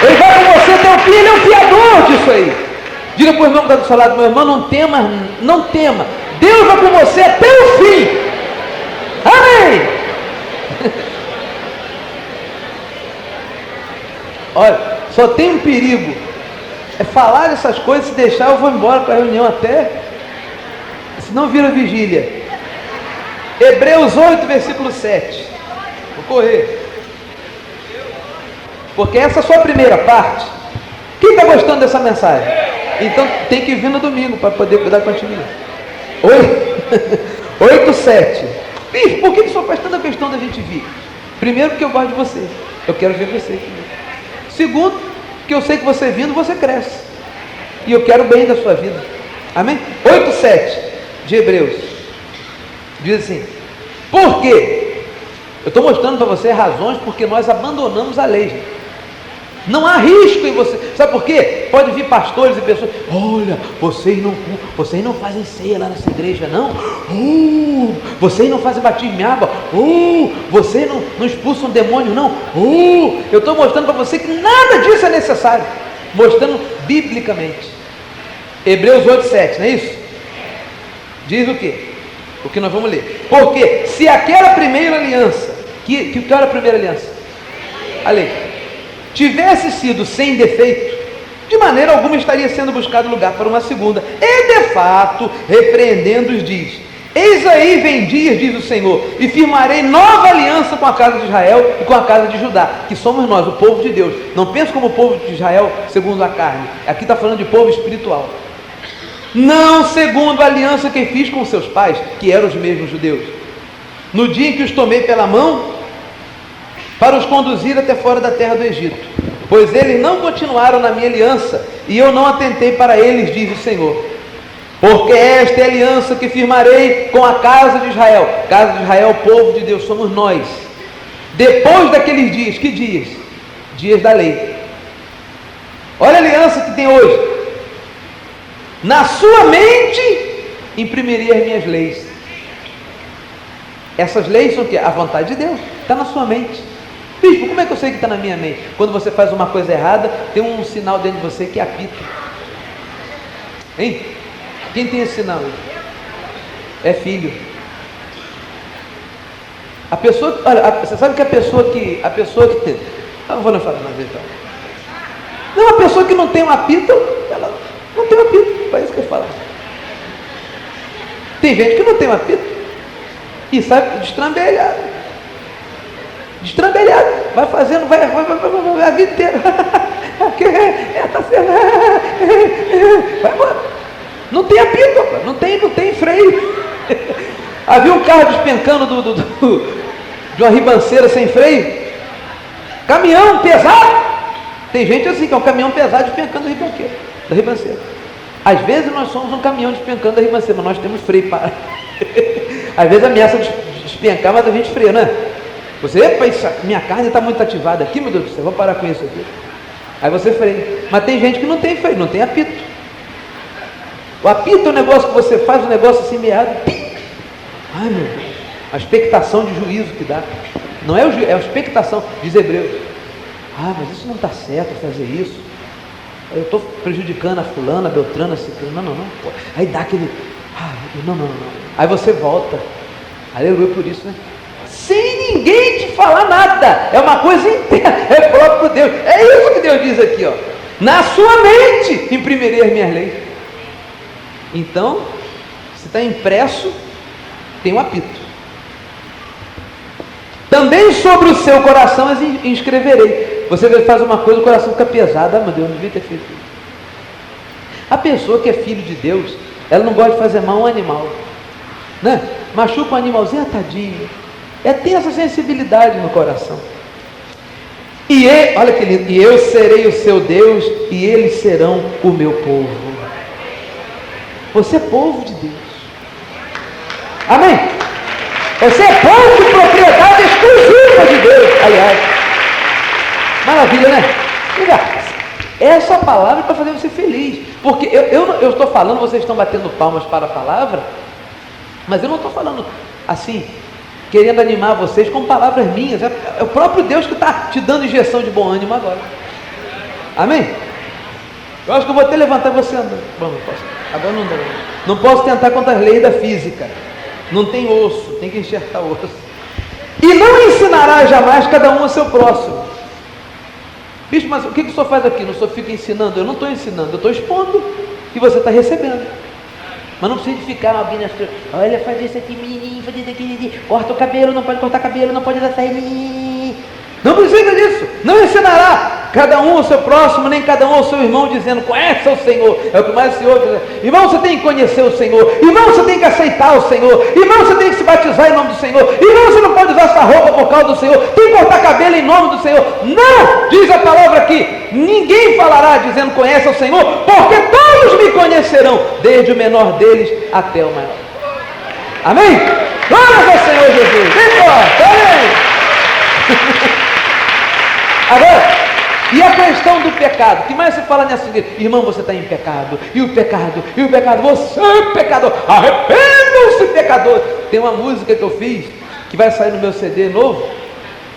Ele vai com você até o fim, Ele é o fiador disso aí. Diga para o irmão que está do seu lado, meu irmão, não tema, Deus vai com você até o fim. Amém. Olha, só tem um perigo, é falar essas coisas, se deixar eu vou embora para a reunião até, senão vira vigília. Hebreus 8, versículo 7, vou correr, porque essa é só a primeira parte. Quem está gostando dessa mensagem? Então tem que vir no domingo para poder dar continuidade. 8, 7. Bicho, por que o senhor faz tanta questão da gente vir? Primeiro, porque eu gosto de você, eu quero ver você aqui. Segundo, que eu sei que você vindo, você cresce. E eu quero o bem da sua vida. Amém? 8:7 de Hebreus. Diz assim: por quê? Eu estou mostrando para você razões porque nós abandonamos a lei. Gente. Não há risco em você. Sabe por quê? Pode vir pastores e pessoas. Olha, vocês não fazem ceia lá nessa igreja, não? Vocês não fazem batismo em água? Vocês não expulsam demônio, não? Eu estou mostrando para você que nada disso é necessário. Mostrando biblicamente. Hebreus 8:7, não é isso? Diz o quê? O que nós vamos ler. Porque se aquela primeira aliança, que era a primeira aliança? A lei. Tivesse sido sem defeito, de maneira alguma estaria sendo buscado lugar para uma segunda. E de fato, repreendendo-os, diz: eis aí vem dias, diz o Senhor, e firmarei nova aliança com a casa de Israel e com a casa de Judá, que somos nós, o povo de Deus. Não pense como o povo de Israel segundo a carne. Aqui está falando de povo espiritual. Não segundo a aliança que fiz com seus pais, que eram os mesmos judeus, no dia em que os tomei pela mão para os conduzir até fora da terra do Egito, pois eles não continuaram na minha aliança, e eu não atentei para eles, diz o Senhor. Porque esta é a aliança que firmarei com a casa de Israel. Casa de Israel, o povo de Deus, somos nós. Depois daqueles dias, que dias? Dias da lei. Olha a aliança que tem hoje. Na sua mente imprimirei as minhas leis. Essas leis são o quê? A vontade de Deus, está na sua mente. Bispo, como é que eu sei que está na minha mente? Quando você faz uma coisa errada, tem um sinal dentro de você que apita. Hein? Quem tem esse sinal? É filho. A pessoa, olha, você sabe que a pessoa que não vou não falar mais então. Não, a pessoa que não tem um apito, ela não tem um apito, é isso que eu falo. Tem gente que não tem um apito e sai destrambelhado. Destrambelhado, vai fazendo, vai a vida inteira. Vai embora. Não tem apito, não tem freio. Havia um carro despencando de uma ribanceira sem freio. Caminhão pesado. Tem gente assim, que é um caminhão pesado despencando da ribanceira. Às vezes nós somos um caminhão despencando da ribanceira, mas nós temos freio para. Às vezes ameaça despencar, mas a gente freia, não é? Você, epa, minha carne está muito ativada aqui, meu Deus do céu, vou parar com isso aqui. Aí você freia. Mas tem gente que não tem freio, não tem apito. O apito é um negócio que você faz, um negócio assim meado. Ai, meu Deus. A expectação de juízo que dá. Não é é a expectação, diz Hebreus. Ah, mas isso não está certo fazer isso. Eu estou prejudicando a fulana, a beltrana, a ciclana. Não. Pô. Aí dá aquele... Não. Aí você volta. Aleluia por isso, né? Sem ninguém te falar nada. É uma coisa interna. É próprio Deus. É isso que Deus diz aqui, ó. Na sua mente imprimirei as minhas leis. Então, se está impresso, tem um apito. Também sobre o seu coração as inscreverei. Você faz uma coisa, o coração fica pesado. Ah, meu Deus, eu não devia ter feito isso. A pessoa que é filho de Deus, ela não gosta de fazer mal a um animal, né? Machuca um animalzinho, tadinho. Tem essa sensibilidade no coração. Olha que lindo. E eu serei o seu Deus, e eles serão o meu povo. Você é povo de Deus. Amém? Você é povo de propriedade exclusiva de Deus. Aliás, maravilha, né? Essa palavra é para fazer você feliz. Porque eu estou falando, vocês estão batendo palmas para a palavra, mas eu não estou falando assim, querendo animar vocês com palavras minhas. É o próprio Deus que está te dando injeção de bom ânimo agora. Amém? Eu acho que eu vou até levantar você andando. Bom, não posso. Agora não dá. Não posso tentar contra as leis da física. Não tem osso, tem que enxertar osso. E não ensinará jamais cada um ao seu próximo. Bicho, mas o que o senhor faz aqui? O senhor fica ensinando? Eu não estou ensinando, eu estou expondo que você está recebendo. Mas não precisa de ficar abrindo as coisas. Olha, faz isso aqui, menininho, faz isso aqui, corta o cabelo, não pode cortar cabelo, não pode dar sair. Não precisa disso. Não ensinará cada um ao seu próximo, nem cada um ao seu irmão, dizendo, conhece o Senhor. É o que mais se ouve. Irmão, você tem que conhecer o Senhor. Irmão, você tem que aceitar o Senhor. Irmão, você tem que se batizar em nome do Senhor. Irmão, você não pode usar essa roupa por causa do Senhor. Tem que cortar cabelo em nome do Senhor. Não! Diz a palavra aqui. Ninguém falará dizendo, conhece o Senhor, porque todos me conhecerão, desde o menor deles até o maior. Amém? Glória ao Senhor Jesus. Vem embora. Amém. Agora, e a questão do pecado? O que mais se fala nessa igreja? Irmão, você está em pecado. E o pecado? Você é pecador. Arrependam-se, pecador. Tem uma música que eu fiz, que vai sair no meu CD novo,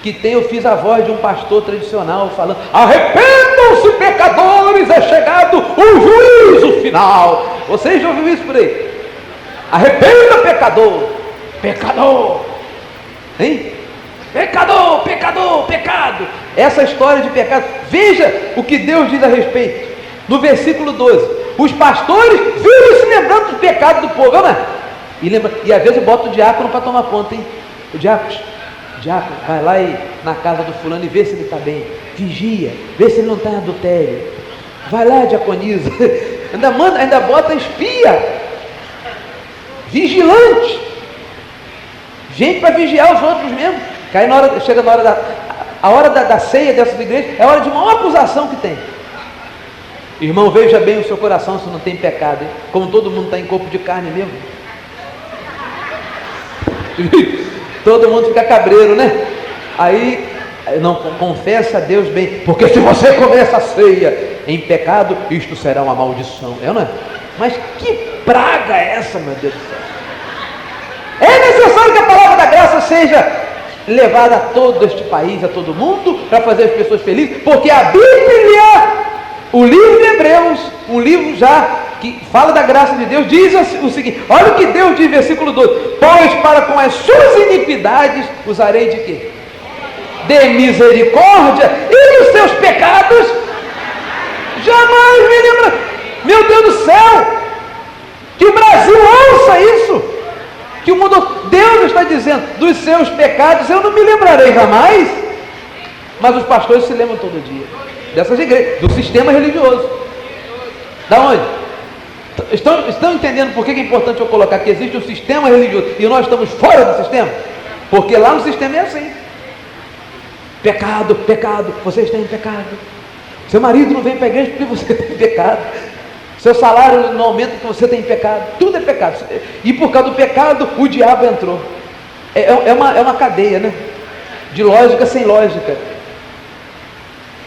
que eu fiz a voz de um pastor tradicional falando, arrependam-se, pecadores, é chegado o juízo final. Vocês já ouviram isso por aí? Arrependa, pecador. Pecador. Hein? Pecador, pecador, pecado. Essa história de pecado, veja o que Deus diz a respeito. No versículo 12, os pastores vivem se lembrando do pecado do povo, né? E às vezes bota o diácono para tomar conta, hein? O diácono, vai lá na casa do fulano e vê se ele está bem. Vigia, vê se ele não está em adultério. Vai lá, diaconisa. Ainda bota espia, vigilante, gente para vigiar os outros mesmo. Chega na hora da ceia dessas igrejas, é a hora de maior acusação que tem. Irmão, veja bem o seu coração se não tem pecado, hein? Como todo mundo está em corpo de carne mesmo. Todo mundo fica cabreiro, né? Aí, não, confessa a Deus bem, porque se você comer essa ceia em pecado, isto será uma maldição. Não é? Mas que praga é essa, meu Deus do céu? É necessário que a palavra da graça seja levada a todo este país, a todo mundo, para fazer as pessoas felizes, porque a Bíblia, o livro de Hebreus, um livro já que fala da graça de Deus, diz o seguinte, olha o que Deus diz, versículo 12, pois para com as suas iniquidades usarei de quê? De misericórdia, e dos seus pecados jamais me lembra. Meu Deus do céu, que o Brasil ouça isso, que o mundo, Deus está dizendo, dos seus pecados eu não me lembrarei jamais. Mas os pastores se lembram todo dia dessas igrejas, do sistema religioso. Da onde? Estão entendendo por que é importante eu colocar que existe um sistema religioso e nós estamos fora do sistema? Porque lá no sistema é assim. Pecado, pecado, você está em pecado. Seu marido não vem para a igreja porque você está em pecado. Seu salário não aumenta porque você tem pecado. Tudo é pecado. E por causa do pecado, o diabo entrou. É uma cadeia, né? De lógica sem lógica.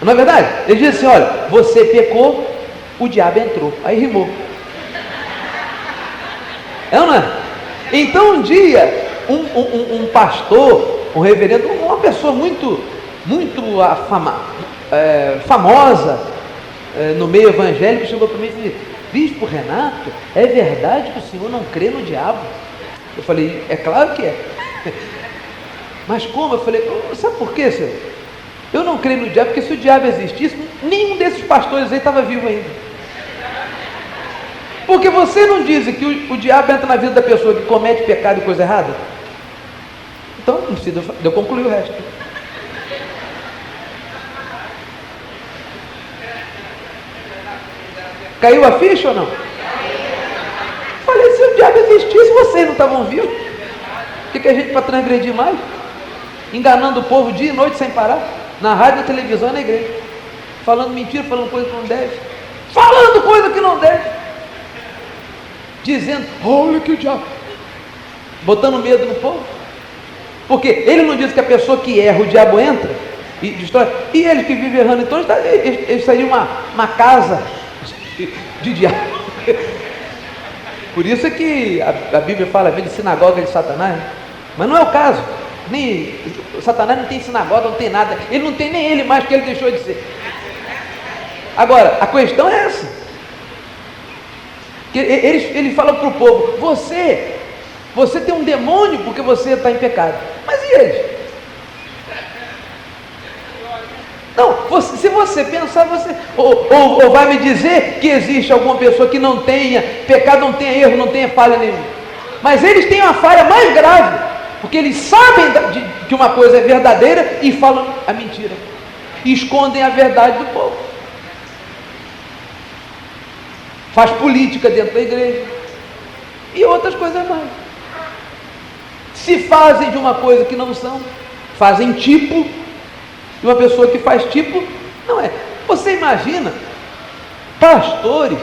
Não é verdade? Ele diz assim, olha, você pecou, o diabo entrou. Aí rimou. Não é? Então um dia, um pastor, um reverendo, uma pessoa muito famosa, no meio evangélico, chegou para mim e disse, Bispo Renato, é verdade que o senhor não crê no diabo? Eu falei, é claro que é. Mas como? Eu falei, sabe por quê, senhor? Eu não creio no diabo, porque se o diabo existisse, nenhum desses pastores aí estava vivo ainda. Porque você não diz que o diabo entra na vida da pessoa que comete pecado e coisa errada? Então, não precisa eu concluir o resto. Caiu a ficha ou não? Falei, se o diabo existisse, vocês não estavam vivos? O que a gente para transgredir mais? Enganando o povo dia e noite sem parar, na rádio, na televisão e na igreja, falando mentira, falando coisa que não deve, falando coisa que não deve, dizendo, olha que o diabo, botando medo no povo, porque ele não diz que a pessoa que erra, o diabo entra e destrói, e ele que vive errando, então ele seria uma casa de diabo. Por isso é que a Bíblia fala de sinagoga de Satanás, mas não é o caso. Nem Satanás não tem sinagoga, não tem nada, ele não tem nem ele mais, que ele deixou de ser. Agora, a questão é essa, que ele fala para o povo, você tem um demônio porque você está em pecado, mas e eles? Não, se você pensar, ou vai me dizer que existe alguma pessoa que não tenha pecado, não tenha erro, não tenha falha nenhuma, mas eles têm uma falha mais grave, porque eles sabem que uma coisa é verdadeira e falam a mentira, e escondem a verdade do povo, faz política dentro da igreja e outras coisas mais, se fazem de uma coisa que não são, fazem tipo de uma pessoa que faz tipo, não é. Você imagina pastores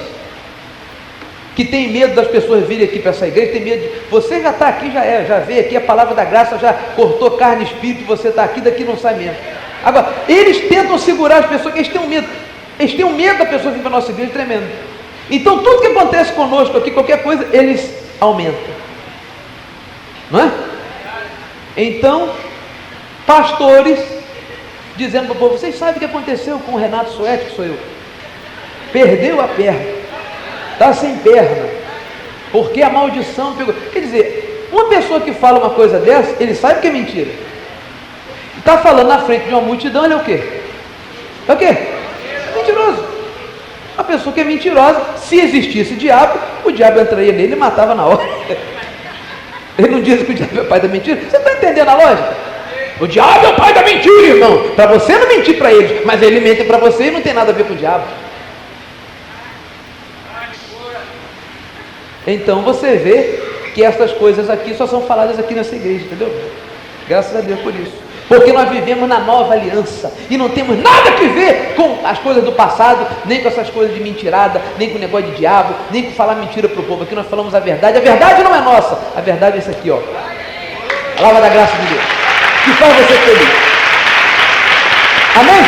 que tem medo das pessoas virem aqui para essa igreja, tem medo de, você já está aqui, já veio aqui, a palavra da graça já cortou carne e espírito, você está aqui, daqui não sai mesmo. Agora, eles tentam segurar as pessoas, eles têm um medo da pessoa vir para a nossa igreja, tremendo. Então tudo que acontece conosco aqui, qualquer coisa, eles aumentam, não é? Então, pastores dizendo para o povo, vocês sabem o que aconteceu com o Renato Suete, que sou eu? Perdeu a perna, está sem perna, porque a maldição pegou. Quer dizer, uma pessoa que fala uma coisa dessa, ele sabe que é mentira, está falando na frente de uma multidão, ele é o quê? É o quê? Mentiroso. Uma pessoa que é mentirosa, se existisse diabo, o diabo entraria nele e matava na hora. Ele não diz que o diabo é o pai da mentira. Você está entendendo a lógica? O diabo é o pai da mentira, irmão. Para você não mentir para eles, mas ele mente para você e não tem nada a ver com o diabo. Então você vê que essas coisas aqui só são faladas aqui nessa igreja, entendeu? Graças a Deus por isso. Porque nós vivemos na nova aliança e não temos nada que ver com as coisas do passado, nem com essas coisas de mentirada, nem com o negócio de diabo, nem com falar mentira para o povo. Aqui nós falamos a verdade não é nossa, a verdade é isso aqui, ó. A palavra da graça de Deus, que faz você feliz. Amém?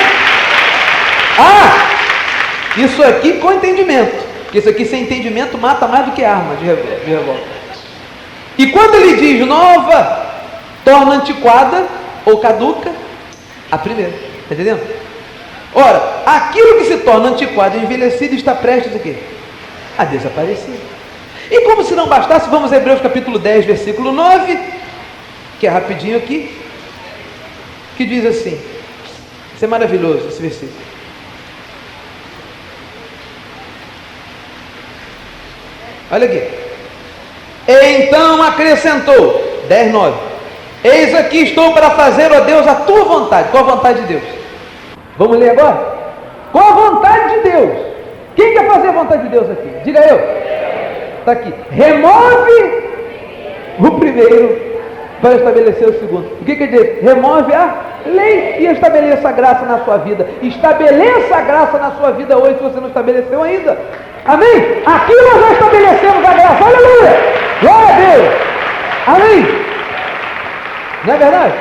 Isso aqui com entendimento, porque isso aqui sem entendimento mata mais do que arma de revólver. E quando ele diz nova, torna antiquada ou caduca a primeira, está entendendo? Ora, aquilo que se torna antiquado e envelhecido está prestes a quê? A desaparecer. E como se não bastasse, vamos a Hebreus capítulo 10, versículo 9, que é rapidinho aqui, que diz assim, isso é maravilhoso esse versículo. Olha aqui. Então acrescentou, 10, 9. Eis aqui estou para fazer, ó Deus, a tua vontade. Qual a vontade de Deus? Vamos ler agora? Qual a vontade de Deus? Quem quer fazer a vontade de Deus aqui? Diga eu. Está aqui. Remove o primeiro para estabelecer o segundo. O que quer dizer? Remove a lei e estabeleça a graça na sua vida. Estabeleça a graça na sua vida hoje, se você não estabeleceu ainda. Amém? Aqui nós já estabelecemos a graça. Aleluia! Glória a Deus! Amém? Não é verdade?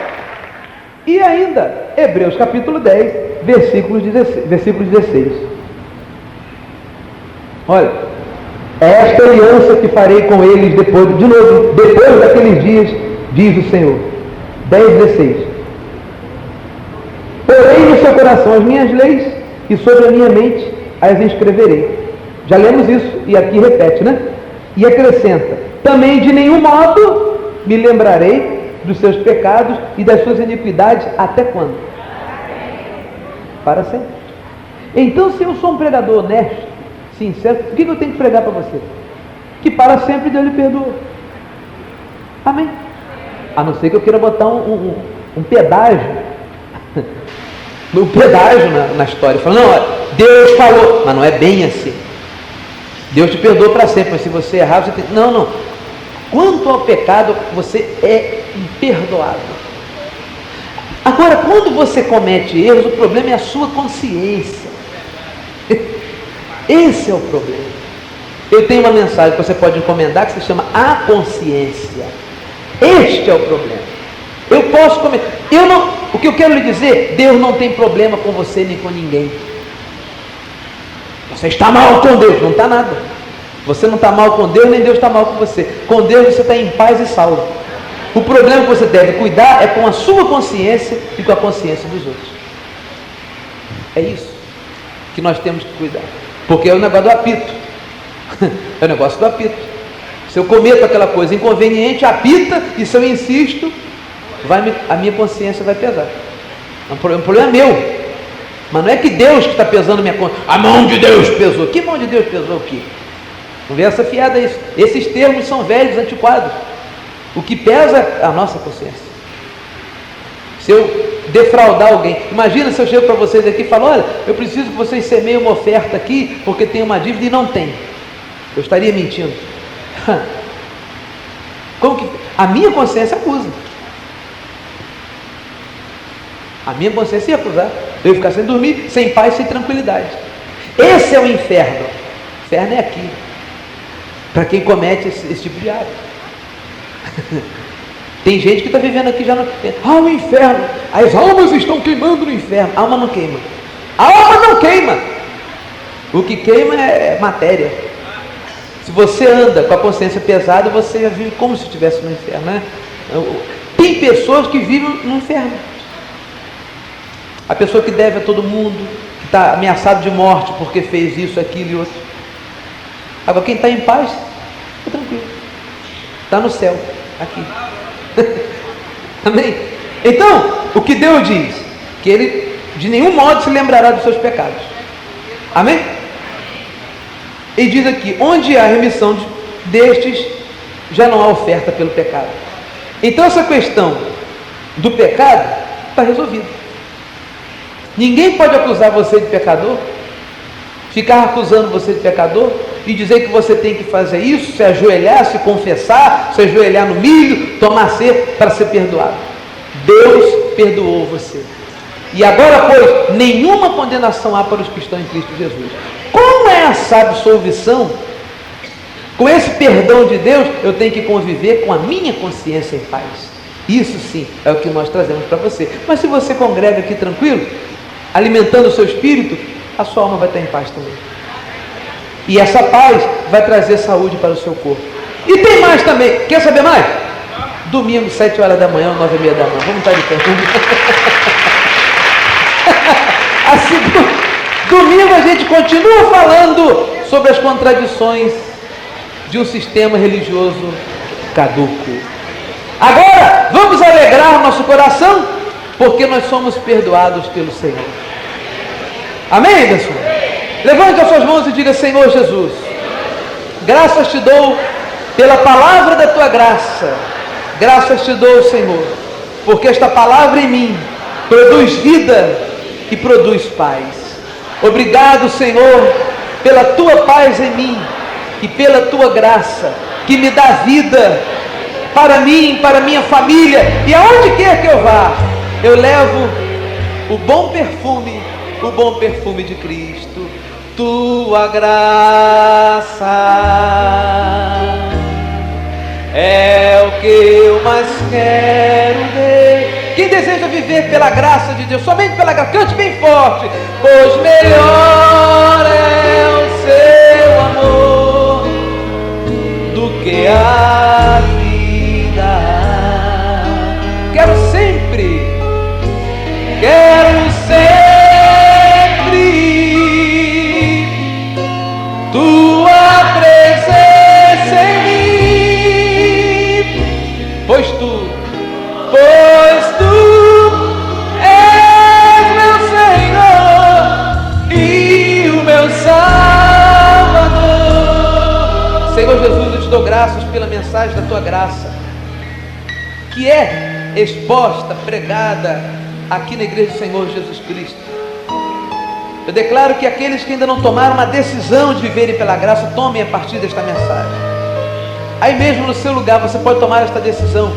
E ainda, Hebreus capítulo 10, versículo 16. Olha, esta aliança que farei com eles depois daqueles dias, diz o Senhor. 10:16. Porei no seu coração as minhas leis e sobre a minha mente as escreverei. Já lemos isso e aqui repete, né? E acrescenta, também de nenhum modo me lembrarei dos seus pecados e das suas iniquidades, até quando? Para sempre. Então, se eu sou um pregador honesto, sincero, o que eu tenho que pregar para você? Que para sempre Deus lhe perdoa. Amém? A não ser que eu queira botar um pedágio, um pedágio na história. Falando, não, olha, Deus falou, mas não é bem assim. Deus te perdoa para sempre, mas se você errar, você tem... Não. Quanto ao pecado, você é imperdoável. Agora, quando você comete erros, o problema é a sua consciência. Esse é o problema. Eu tenho uma mensagem que você pode encomendar que se chama A Consciência. Este é o problema. Eu posso cometer. O que eu quero lhe dizer, Deus não tem problema com você nem com ninguém. Você está mal com Deus, não está nada. Você não está mal com Deus, nem Deus está mal com você. Com Deus você está em paz e salvo. O problema que você deve cuidar é com a sua consciência e com a consciência dos outros. É isso que nós temos que cuidar. Porque é o negócio do apito. É o negócio do apito. Se eu cometo aquela coisa inconveniente, apita, e se eu insisto, a minha consciência vai pesar. O problema é meu. Mas não é que Deus que está pesando minha consciência. A mão de Deus pesou. Que mão de Deus pesou o quê? Não vê essa fiada isso. Esses termos são velhos, antiquados. O que pesa é a nossa consciência. Se eu defraudar alguém, imagina se eu chego para vocês aqui e falo, olha, eu preciso que vocês semeiem uma oferta aqui, porque tem uma dívida e não tem. Eu estaria mentindo. Como que? A minha consciência acusa. A minha consciência ia acusar. Eu ia ficar sem dormir, sem paz, sem tranquilidade. Esse é o inferno. O inferno é aqui. Para quem comete esse tipo de hábito. Tem gente que está vivendo aqui já no... o inferno. As almas estão queimando no inferno. A alma não queima. A alma não queima. O que queima é matéria. Se você anda com a consciência pesada, você vive como se estivesse no inferno, né? Tem pessoas que vivem no inferno. A pessoa que deve a todo mundo, que está ameaçado de morte porque fez isso, aquilo e outro. Agora quem está em paz, está tranquilo. Está no céu, aqui. Amém? Então, o que Deus diz? Que Ele de nenhum modo se lembrará dos seus pecados. Amém? E diz aqui, onde há remissão destes, já não há oferta pelo pecado. Então essa questão do pecado está resolvida. Ninguém pode acusar você de pecador, ficar acusando você de pecador e dizer que você tem que fazer isso, se ajoelhar, se confessar, se ajoelhar no milho, tomar ceia para ser perdoado. Deus perdoou você. E agora, pois, nenhuma condenação há para os que estão em Cristo Jesus. Como é essa absolvição? Com esse perdão de Deus, eu tenho que conviver com a minha consciência em paz. Isso sim é o que nós trazemos para você. Mas se você congrega aqui tranquilo, alimentando o seu espírito, a sua alma vai estar em paz também. E essa paz vai trazer saúde para o seu corpo. E tem mais também. Quer saber mais? Domingo, 7 horas da manhã, 9h30 da manhã. Vamos estar de pé. Domingo a gente continua falando sobre as contradições de um sistema religioso caduco. Agora, vamos alegrar nosso coração, porque nós somos perdoados pelo Senhor. Amém, pessoal? Levante as suas mãos e diga, Senhor Jesus, graças te dou pela palavra da tua graça. Graças te dou, Senhor, porque esta palavra em mim produz vida e produz paz. Obrigado, Senhor, pela tua paz em mim e pela tua graça, que me dá vida para mim, para minha família, e aonde quer que eu vá, eu levo o bom perfume de Cristo. Tua graça é o que eu mais quero ver. Quem deseja viver pela graça de Deus, somente pela graça, cante bem forte. Pois melhor é o seu amor do que a vida. Quero sempre tua presença em mim, pois tu és meu Senhor. graças pela mensagem da tua graça, que é exposta, pregada aqui na igreja do Senhor Jesus Cristo. Eu declaro que aqueles que ainda não tomaram uma decisão de viverem pela graça, tomem a partir desta mensagem. Aí mesmo no seu lugar você pode tomar esta decisão.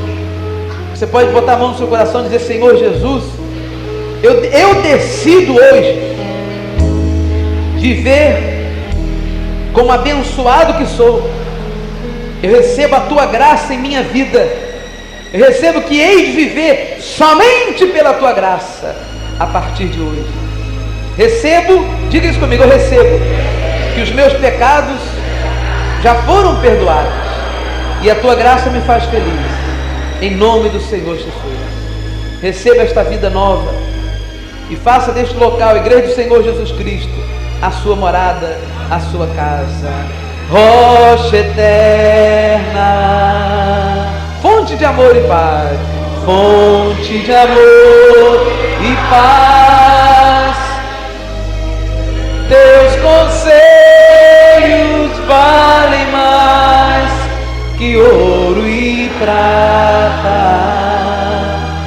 Você pode botar a mão no seu coração e dizer: Senhor Jesus, eu decido hoje viver como abençoado que sou. Eu recebo a tua graça em minha vida. Eu recebo que hei de viver somente pela tua graça a partir de hoje. Recebo, diga isso comigo, eu recebo que os meus pecados já foram perdoados e a tua graça me faz feliz, em nome do Senhor Jesus. Receba esta vida nova e faça deste local, igreja do Senhor Jesus Cristo, a sua morada, a sua casa. Rocha eterna, fonte de amor e paz, fonte de amor e paz, teus conselhos valem mais que ouro e prata.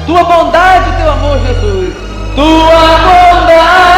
Tua bondade e teu amor, Jesus, tua bondade